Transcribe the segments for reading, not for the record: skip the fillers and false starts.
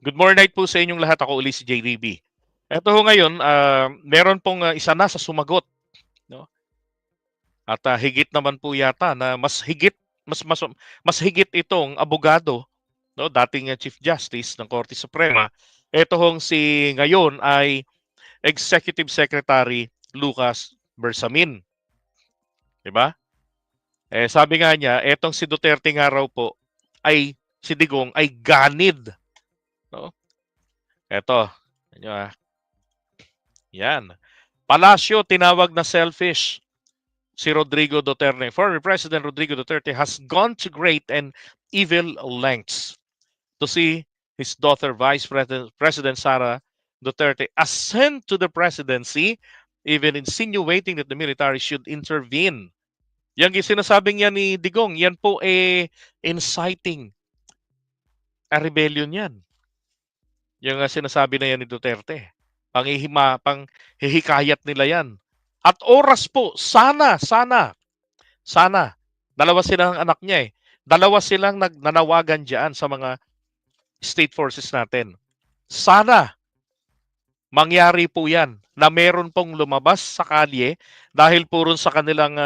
Good morning night po sa inyong lahat. Ako uli si JDB. Eto ho ngayon, meron pong isa na sa sumagot, no? At higit naman po yata na mas higit itong abogado, no, dating Chief Justice ng Korte Suprema. Ito hong si ngayon ay Executive Secretary Lucas Bersamin, 'di ba? Sabi nga niya, etong si Duterte nga raw po ay si Digong ay ganid, no? Eto, yan. Yan. Palacio tinawag na selfish si Rodrigo Duterte. Former President Rodrigo Duterte has gone to great and evil lengths to see his daughter, President Sara Duterte, ascend to the presidency, even insinuating that the military should intervene. Yang sinasabing yan ni Digong, yan po inciting a rebellion yan. Yung sinasabi na yan ni Duterte. Panghihikayat nila yan. At oras po, sana, dalawa silang anak niya eh. Dalawa silang nagnanawagan diyan sa mga state forces natin. Sana mangyari po yan na meron pong lumabas sa kalye dahil puro sa kanilang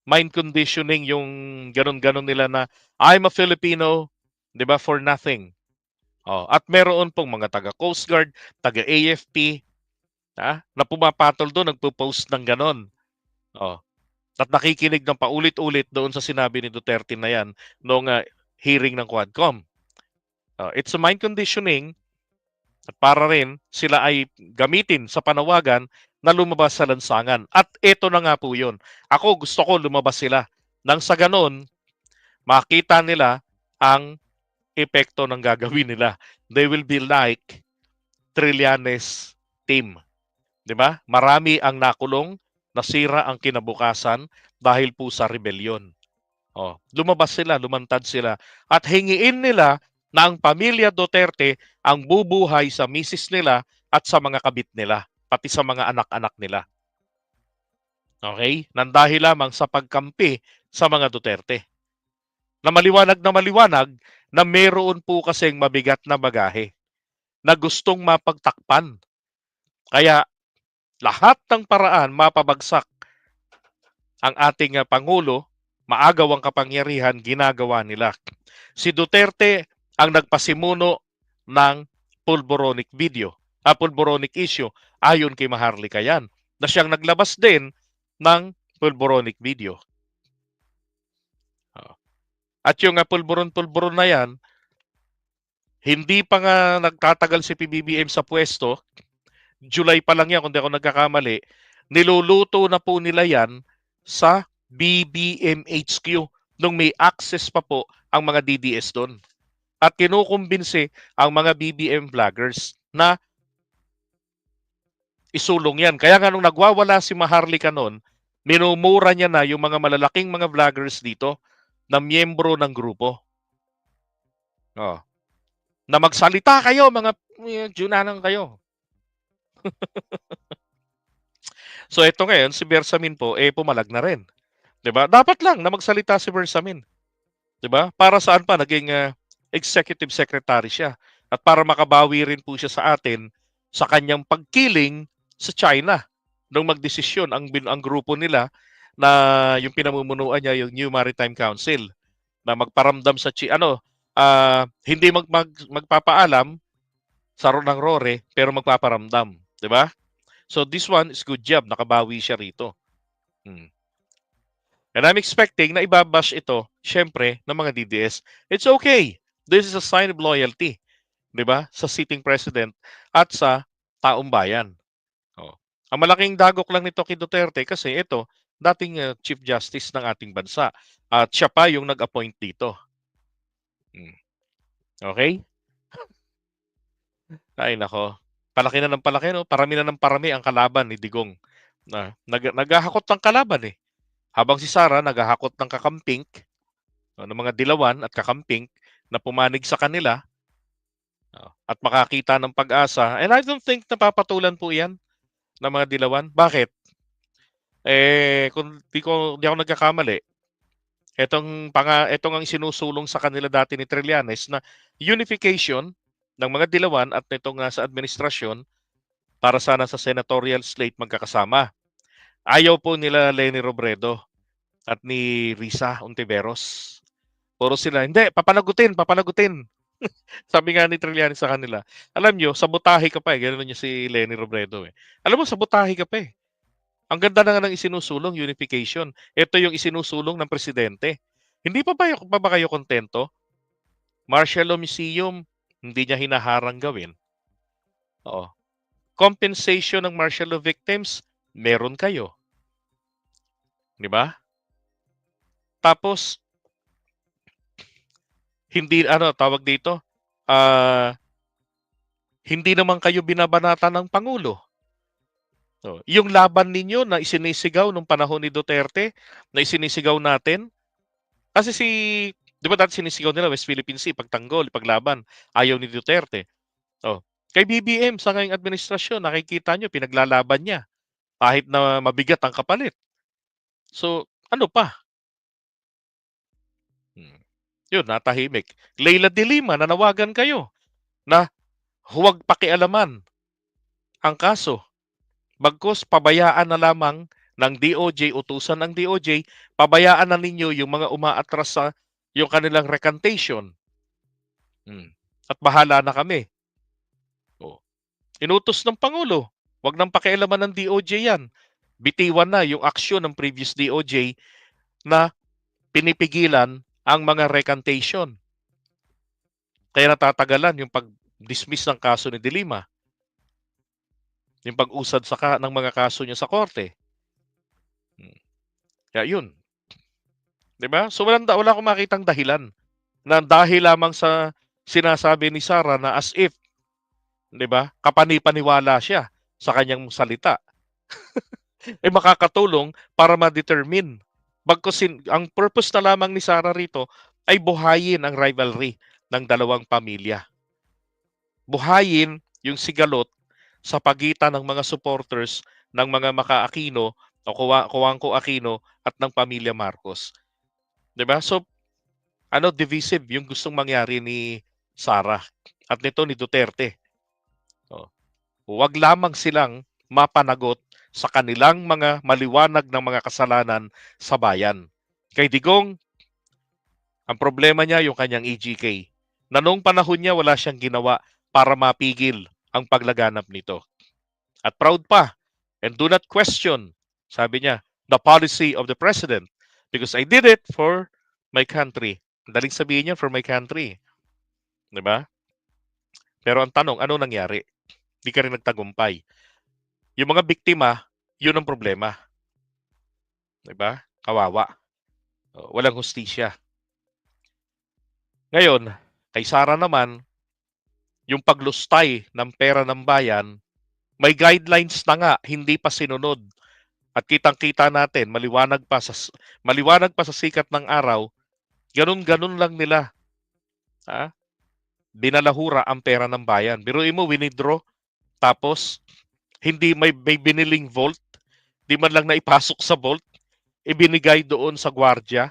mind conditioning yung ganun-ganun nila na I'm a Filipino, 'di ba, for nothing. At meron pong mga taga Coast Guard, taga AFP, na pumapatol doon, nagpo-post ng ganon. At nakikinig ng paulit-ulit doon sa sinabi ni Duterte na yan noong hearing ng Quadcom. It's a mind conditioning at para rin sila ay gamitin sa panawagan na lumabas sa lansangan. At ito na nga po yun. Ako gusto ko lumabas sila. Nang sa ganon, makita nila ang epekto ng gagawin nila. They will be like Trillanes team. 'Di ba? Marami ang nakulong, nasira ang kinabukasan dahil po sa rebellion. Lumabas sila, lumantad sila at hingiin nila na ang pamilya Duterte ang bubuhay sa misis nila at sa mga kabit nila, pati sa mga anak-anak nila. Okay? Nang dahil lamang sa pagkampi sa mga Duterte. Na maliwanag na meron po kasing mabigat na bagahe na gustong mapagtakpan. Kaya lahat ng paraan mapabagsak ang ating Pangulo, maagaw ang kapangyarihan, ginagawa nila. Si Duterte ang nagpasimuno ng pulboronic issue ayon kay Maharlika yan, na siyang naglabas din ng pulboronic video. At yung pulburon na yan, hindi pa nga nagtatagal si PBBM sa pwesto, July pa lang yan kung di ako nagkakamali, niluluto na po nila yan sa BBM HQ nung may access pa po ang mga DDS doon. At kinukumbinsi ang mga BBM vloggers na isulong yan. Kaya nga nung nagwawala si Maharlika noon, minumura niya na yung mga malalaking mga vloggers dito na miyembro ng grupo. Na magsalita kayo, mga junanang kayo. So ito ngayon, si Bersamin po, pumalag na rin. 'Di ba? Dapat lang na magsalita si Bersamin. 'Di ba? Para saan pa naging executive secretary siya? At para makabawi rin po siya sa atin sa kanyang pagkiling sa China nung magdesisyon ang grupo nila na yung pinamumunuan niya yung New Maritime Council na magparamdam sa hindi magpapaalam sa ng RORE pero magpaparamdam, 'di ba? So this one is good job, nakabawi siya rito. And I'm expecting na ibabash ito, syempre, ng mga DDS. It's okay. This is a sign of loyalty, 'di ba? Sa sitting president at sa taong bayan. Ang malaking dagok lang nito kay Duterte kasi ito, dating Chief Justice ng ating bansa. At siya pa yung nag-appoint dito. Okay? Ay nako. Palaki na ng palaki, no? Parami na ng parami ang kalaban ni Digong. Naghahakot ng kalaban eh. Habang si Sara naghahakot ng kakamping, ng mga dilawan at kakamping na pumanig sa kanila at makakita ng pag-asa. And I don't think napapatulan po yan ng mga dilawan. Bakit? Kung di ako nagkakamali, etong ang sinusulong sa kanila dati ni Trillanes na unification ng mga dilawan at nitong nasa administrasyon para sana sa senatorial slate magkakasama. Ayaw po nila Leni Robredo at ni Risa Ontiveros. Puro sila, hindi, papanagutin, papanagutin. Sabi nga ni Trillanes sa kanila, alam nyo, sabotahe ka pa eh. Gano'n niya si Leni Robredo eh. Alam mo, sabotahe ka pa eh. Ang ganda na nga ng isinusulong, unification. Ito yung isinusulong ng presidente. Hindi pa ba kayo kontento? Martial law museum, hindi niya hinaharang gawin. Oo. Compensation ng martial law victims, meron kayo. Di ba? Tapos, hindi, tawag dito, hindi naman kayo binabanata ng Pangulo. So, yung laban ninyo na isinisigaw nung panahon ni Duterte, na isinisigaw natin, kasi di ba dati sinisigaw nila West Philippine Sea, pagtanggol, paglaban, ayaw ni Duterte. Oh, kay BBM sa ngayong administrasyon, nakikita nyo, pinaglalaban niya. Kahit na mabigat ang kapalit. So, ano pa? Yun, natahimik. Leila de Lima, nanawagan kayo na huwag pakialaman ang kaso. Bagkus pabayaan na lamang ng DOJ, utusan ng DOJ, pabayaan na ninyo yung mga umaatras sa yung kanilang recantation. At bahala na kami. Oh. Inutos ng Pangulo, huwag nang pakialaman ng DOJ yan. Bitiwan na yung aksyon ng previous DOJ na pinipigilan ang mga recantation. Kaya natatagalan yung pag-dismiss ng kaso ni De Lima. Yung pag-usad ng mga kaso niya sa korte. Kaya yun. Diba? So wala akong makitang dahilan na dahil lamang sa sinasabi ni Sara na as if, diba, kapani-paniwala siya sa kanyang salita. Makakatulong para ma-determine. Bagkus ang purpose na lamang ni Sara rito ay buhayin ang rivalry ng dalawang pamilya. Buhayin yung sigalot sa pagitan ng mga supporters ng mga Maka-Aquino o Cojuangco Aquino at ng pamilya Marcos. 'Di ba? So divisive yung gustong mangyari ni Sara at nito ni Duterte. Huwag lamang silang mapanagot sa kanilang mga maliwanag ng mga kasalanan sa bayan. Kay Digong, ang problema niya yung kanyang EGK. Na noong panahon niya wala siyang ginawa para mapigil ang paglaganap nito. At proud pa, and do not question, sabi niya, the policy of the president because I did it for my country. Daling sabihin niya, for my country. Diba? Pero ang tanong, ano nangyari? Di ka rin nagtagumpay. Yung mga biktima, yun ang problema. Diba? Kawawa. Walang hustisya. Ngayon, kay Sara naman, yung paglustay ng pera ng bayan, may guidelines na nga, hindi pa sinunod. At kitang-kita natin, maliwanag pa sa sikat ng araw, ganun-ganun lang nila. Binalahura ang pera ng bayan. Biruin mo, winidraw, tapos hindi may biniling vault, di man lang naipasok sa vault, ibinigay doon sa gwardiya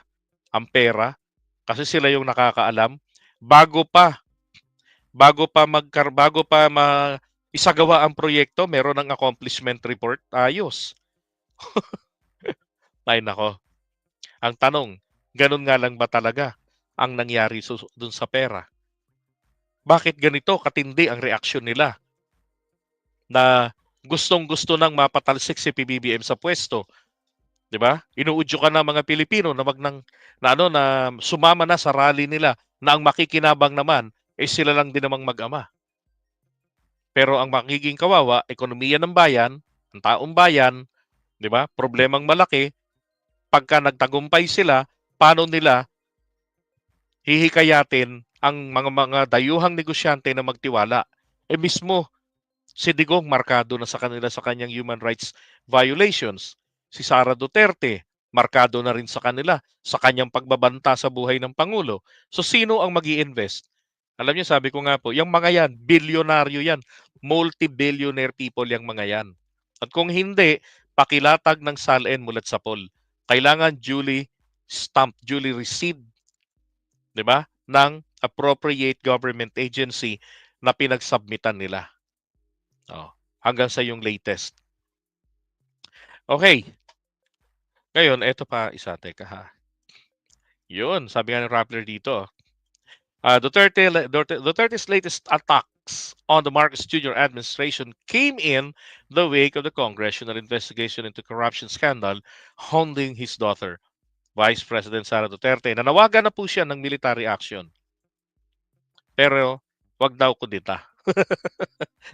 ang pera kasi sila yung nakakaalam bago pa isagawa ang proyekto, meron ng accomplishment report. Ayos. Ay nako. Ang tanong, ganun nga lang ba talaga ang nangyari dun sa pera? Bakit ganito katindi ang reaksyon nila na gustong-gusto nang mapatalsik si PBBM sa pwesto? 'Di ba? Inuudyo ka ng mga Pilipino na sumama na sa rally nila na ang makikinabang naman sila lang din namang mag-ama. Pero ang magiging kawawa, ekonomiya ng bayan, ang taong bayan, 'di ba? Problemang malaki. Pagka nagtagumpay sila, paano nila hihikayatin ang mga dayuhang negosyante na magtiwala? Mismo si Digong markado na sa kanila sa kanyang human rights violations. Si Sara Duterte, markado na rin sa kanila sa kanyang pagbabanta sa buhay ng Pangulo. So sino ang mag-i-invest? Alam niyo, sabi ko nga po, yung mga yan, bilyonaryo yan. Multi-billionaire people yung mga yan. At kung hindi, pakilatag ng SALN mulat sa poll. Kailangan duly stamped, duly received, di ba, ng appropriate government agency na pinagsubmitan nila. Oh, hanggang sa yung latest. Okay. Ngayon, eto pa isa. Teka ha. Yun, sabi nga ng Rappler dito. Duterte's latest attacks on the Marcos Jr. administration came in the wake of the congressional investigation into corruption scandal hounding his daughter, Vice President Sara Duterte. Nanawagan na po siya ng military action. Pero wag daw kudita.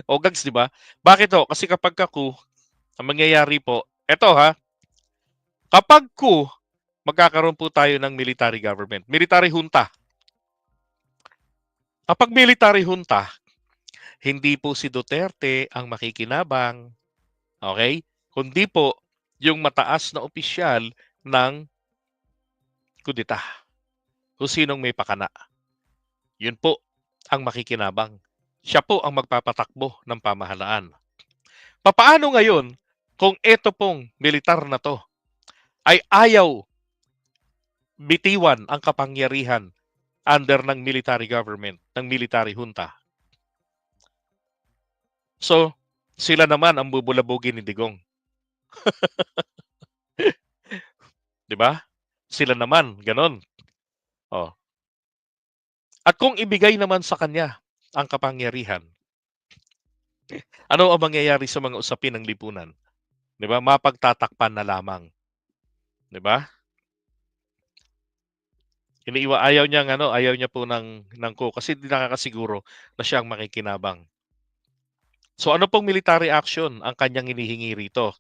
O gags, di ba? Bakit ho? Kasi kapag coup, ang mangyayari po, eto ha, kapag coup, magkakaroon po tayo ng military government, military junta. Kapag military junta, hindi po si Duterte ang makikinabang, okay? Kundi po yung mataas na opisyal ng kudita. Kung sinong may pakana. Yun po ang makikinabang. Siya po ang magpapatakbo ng pamahalaan. Papaano ngayon kung ito pong militar na to ay ayaw bitiwan ang kapangyarihan under ng military government, ng military junta? So, sila naman ang bubulabugin ni Digong. 'Di ba? Sila naman, ganon. Oh. At kung ibigay naman sa kanya ang kapangyarihan, ano ang mangyayari sa mga usapin ng lipunan? 'Di ba? Mapagtatakpan na lamang. 'Di ba? Ayaw niya ayaw niya po ng coup kasi di nakakasiguro na siya ang makikinabang. So ano pong military action ang kanyang hinihingi rito?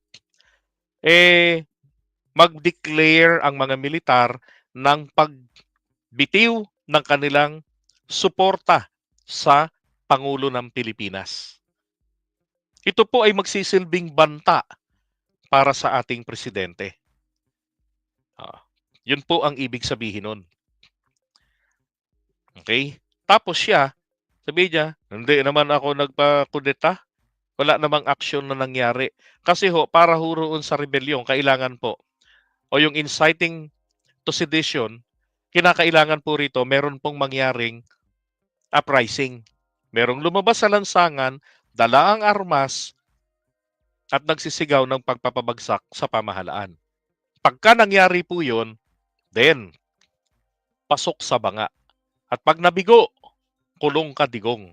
Mag-declare ang mga militar ng pagbitiw ng kanilang suporta sa Pangulo ng Pilipinas. Ito po ay magsisilbing banta para sa ating presidente. Yun po ang ibig sabihin nun. Okay? Tapos siya, sabi niya, hindi naman ako nagpakudeta. Wala namang aksyon na nangyari. Kasi para roon sa rebellion, kailangan po, o yung inciting to sedition, kinakailangan po rito, meron pong mangyaring uprising. Merong lumabas sa lansangan, dala ang armas, at nagsisigaw ng pagpapabagsak sa pamahalaan. Pagka nangyari po yun, then, pasok sa banga. At pag nabigo, kulong ka digong.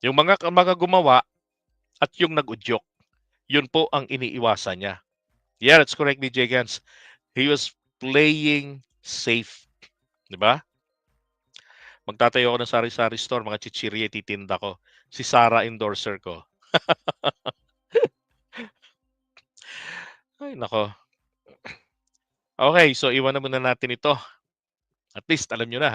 Yung mga gumawa at yung nag-udyok, yun po ang iniiwasan niya. Yeah, that's correct, DJ Gans. He was playing safe. Di ba? Magtatayo ako ng sari-sari store, mga chichirya titinda ko. Si Sarah endorser ko. Ay, nako. Okay, so iwan na muna natin ito. At least alam nyo na.